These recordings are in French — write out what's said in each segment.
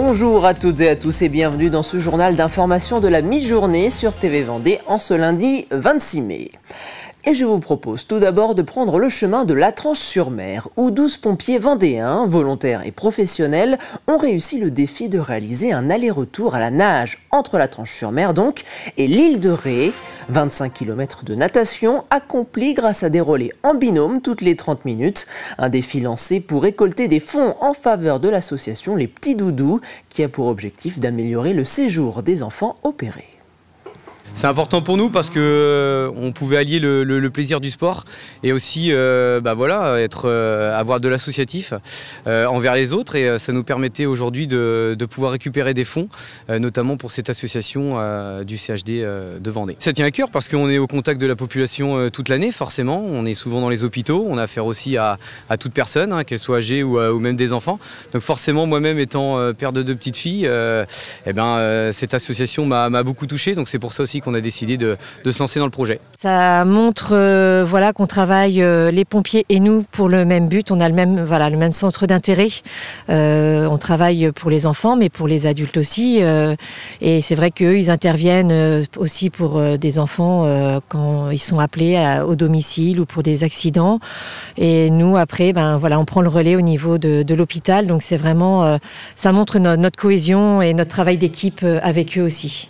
Bonjour à toutes et à tous et bienvenue dans ce journal d'information de la mi-journée sur TV Vendée en ce lundi 26 mai. Et je vous propose tout d'abord de prendre le chemin de Latranche-sur-Mer, où 12 pompiers vendéens, volontaires et professionnels, ont réussi le défi de réaliser un aller-retour à la nage entre Latranche-sur-Mer donc et l'île de Ré. 25 km de natation accomplis grâce à des relais en binôme toutes les 30 minutes. Un défi lancé pour récolter des fonds en faveur de l'association Les Petits Doudous, qui a pour objectif d'améliorer le séjour des enfants opérés. C'est important pour nous parce qu'on pouvait allier le plaisir du sport et aussi avoir de l'associatif envers les autres, et ça nous permettait aujourd'hui de pouvoir récupérer des fonds, notamment pour cette association du CHD de Vendée. Ça tient à cœur parce qu'on est au contact de la population toute l'année, forcément. On est souvent dans les hôpitaux, on a affaire aussi à toute personne, qu'elle soit âgée ou même des enfants. Donc forcément, moi-même étant père de 2 petites filles, cette association m'a beaucoup touché, donc c'est pour ça aussi qu'on a décidé de se lancer dans le projet. Ça montre qu'on travaille les pompiers et nous pour le même but. On a le même centre d'intérêt. On travaille pour les enfants mais pour les adultes aussi. Et c'est vrai qu'eux, ils interviennent aussi pour des enfants quand ils sont appelés au domicile ou pour des accidents. Et nous, après, on prend le relais au niveau de l'hôpital. Donc c'est vraiment, ça montre notre cohésion et notre travail d'équipe avec eux aussi.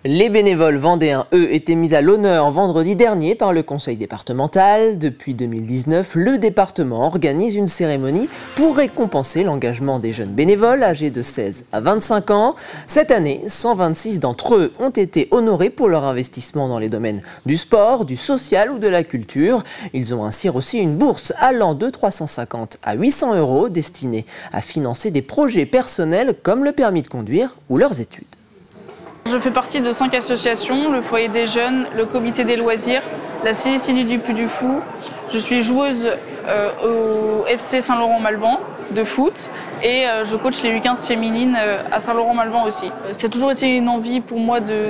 Les bénévoles vendéens, eux, étaient mis à l'honneur vendredi dernier par le conseil départemental. Depuis 2019, le département organise une cérémonie pour récompenser l'engagement des jeunes bénévoles âgés de 16 à 25 ans. Cette année, 126 d'entre eux ont été honorés pour leur investissement dans les domaines du sport, du social ou de la culture. Ils ont ainsi reçu une bourse allant de 350 à 800 € destinée à financer des projets personnels comme le permis de conduire ou leurs études. Je fais partie de 5 associations, le Foyer des Jeunes, le Comité des Loisirs, la CNCD du Puy du Fou. Je suis joueuse au FC Saint-Laurent-Malvan de foot et je coach les U15 féminines à Saint-Laurent-Malvan aussi. C'est toujours été une envie pour moi de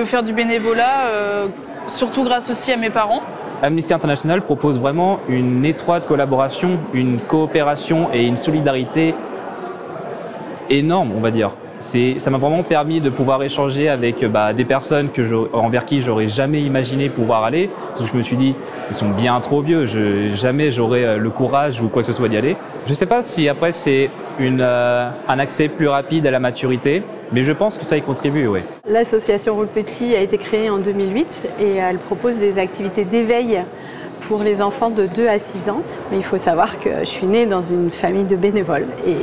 faire du bénévolat, surtout grâce aussi à mes parents. Amnesty International propose vraiment une étroite collaboration, une coopération et une solidarité énorme, on va dire. Ça m'a vraiment permis de pouvoir échanger avec des personnes envers qui j'aurais jamais imaginé pouvoir aller. Parce que je me suis dit, ils sont bien trop vieux, jamais j'aurais le courage ou quoi que ce soit d'y aller. Je ne sais pas si après c'est un accès plus rapide à la maturité, mais je pense que ça y contribue, oui. L'association Rôle Petit a été créée en 2008 et elle propose des activités d'éveil pour les enfants de 2 à 6 ans. Mais il faut savoir que je suis née dans une famille de bénévoles. Et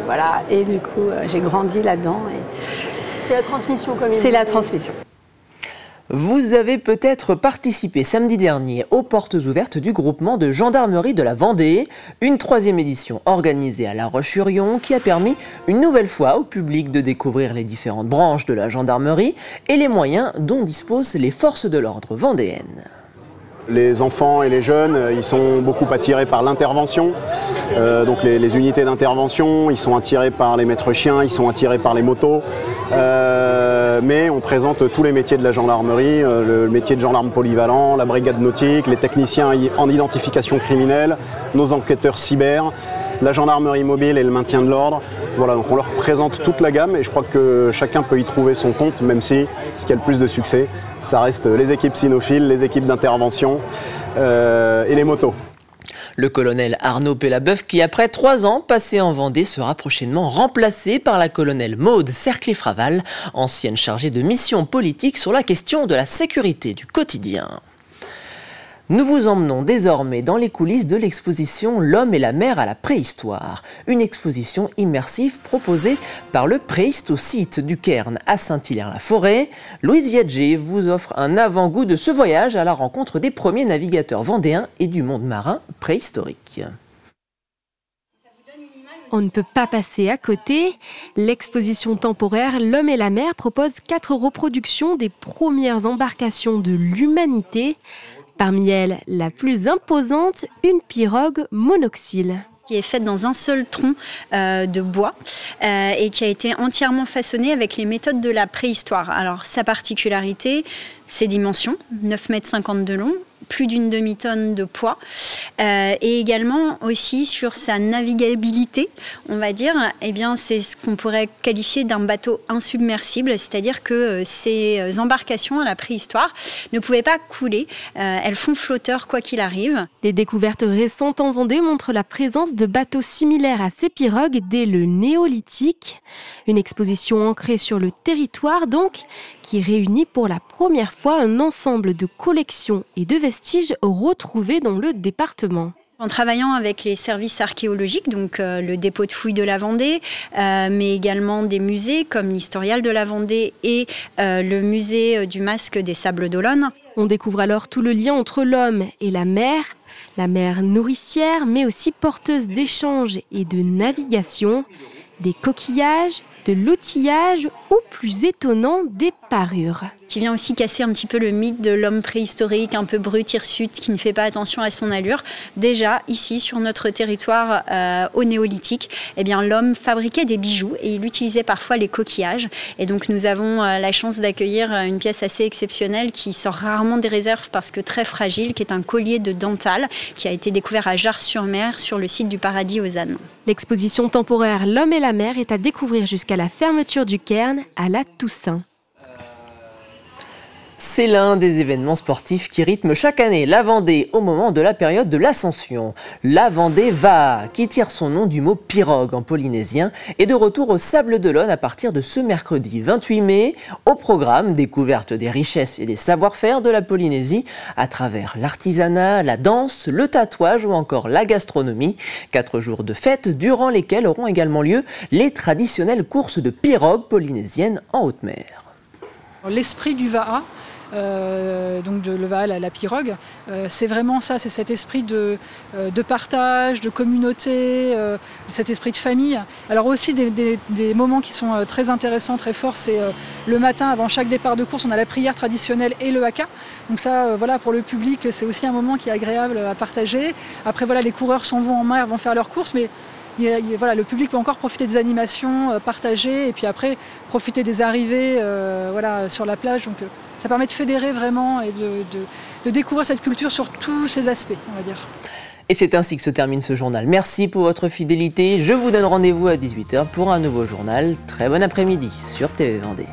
voilà, et du coup, j'ai grandi là-dedans. C'est la transmission comme il dit. C'est la transmission. Vous avez peut-être participé samedi dernier aux portes ouvertes du groupement de gendarmerie de la Vendée, une 3e édition organisée à La Roche-sur-Yon qui a permis une nouvelle fois au public de découvrir les différentes branches de la gendarmerie et les moyens dont disposent les forces de l'ordre vendéennes. Les enfants et les jeunes, ils sont beaucoup attirés par l'intervention, donc les unités d'intervention, ils sont attirés par les maîtres chiens, ils sont attirés par les motos, mais on présente tous les métiers de la gendarmerie, le métier de gendarme polyvalent, la brigade nautique, les techniciens en identification criminelle, nos enquêteurs cyber, la gendarmerie mobile et le maintien de l'ordre. Voilà, donc on leur présente toute la gamme et je crois que chacun peut y trouver son compte, même si ce qui a le plus de succès, ça reste les équipes cynophiles, les équipes d'intervention et les motos. Le colonel Arnaud Pellabeuf, qui après 3 ans passés en Vendée, sera prochainement remplacé par la colonelle Maude Cerclé-Fraval, ancienne chargée de mission politique sur la question de la sécurité du quotidien. Nous vous emmenons désormais dans les coulisses de l'exposition L'homme et la mer à la préhistoire, une exposition immersive proposée par le Préhistosite du Cairn à Saint-Hilaire-la-Forêt. Louise Viadger vous offre un avant-goût de ce voyage à la rencontre des premiers navigateurs vendéens et du monde marin préhistorique. On ne peut pas passer à côté. L'exposition temporaire L'homme et la mer propose 4 reproductions des premières embarcations de l'humanité. Parmi elles, la plus imposante, une pirogue monoxyle. Qui est faite dans un seul tronc de bois et qui a été entièrement façonnée avec les méthodes de la préhistoire. Alors sa particularité, ses dimensions, 9,50 m de long, plus d'une demi-tonne de poids, et également aussi sur sa navigabilité, on va dire, eh bien, c'est ce qu'on pourrait qualifier d'un bateau insubmersible, c'est-à-dire que ces embarcations à la préhistoire ne pouvaient pas couler, elles font flotteur quoi qu'il arrive. Des découvertes récentes en Vendée montrent la présence de bateaux similaires à ces pirogues dès le néolithique. Une exposition ancrée sur le territoire donc, qui réunit pour la première fois un ensemble de collections et de vestiges retrouvés dans le département. En travaillant avec les services archéologiques, donc le dépôt de fouilles de la Vendée, mais également des musées comme l'Historial de la Vendée et le musée du Masque des Sables d'Olonne. On découvre alors tout le lien entre l'homme et la mer nourricière, mais aussi porteuse d'échanges et de navigation, des coquillages, de l'outillage ou, plus étonnant, des parures. Qui vient aussi casser un petit peu le mythe de l'homme préhistorique, un peu brut, hirsute, qui ne fait pas attention à son allure. Déjà, ici, sur notre territoire au néolithique, eh bien, l'homme fabriquait des bijoux et il utilisait parfois les coquillages. Et donc, nous avons la chance d'accueillir une pièce assez exceptionnelle qui sort rarement des réserves parce que très fragile, qui est un collier de dentelle qui a été découvert à Jars-sur-Mer, sur le site du Paradis aux Ânes. L'exposition temporaire L'homme et la mer est à découvrir jusqu'à la fermeture du cairn à la Toussaint. C'est l'un des événements sportifs qui rythme chaque année la Vendée au moment de la période de l'Ascension. La Vendée va, qui tire son nom du mot pirogue en polynésien, est de retour aux Sables d'Olonne à partir de ce mercredi 28 mai. Au programme, découverte des richesses et des savoir-faire de la Polynésie à travers l'artisanat, la danse, le tatouage ou encore la gastronomie. 4 jours de fête durant lesquels auront également lieu les traditionnelles courses de pirogues polynésiennes en haute mer. L'esprit du Va'a, donc de le Va'a, la pirogue, c'est vraiment ça, c'est cet esprit de partage, de communauté, cet esprit de famille. Alors aussi des moments qui sont très intéressants, très forts, c'est le matin avant chaque départ de course, on a la prière traditionnelle et le haka. Donc ça, voilà, pour le public, c'est aussi un moment qui est agréable à partager. Après, voilà, les coureurs s'en vont en mer, vont faire leurs courses, mais voilà, le public peut encore profiter des animations, partager, et puis après profiter des arrivées voilà, sur la plage. Donc ça permet de fédérer vraiment et de découvrir cette culture sur tous ses aspects, on va dire. Et c'est ainsi que se termine ce journal. Merci pour votre fidélité. Je vous donne rendez-vous à 18 h pour un nouveau journal. Très bon après-midi sur TV Vendée.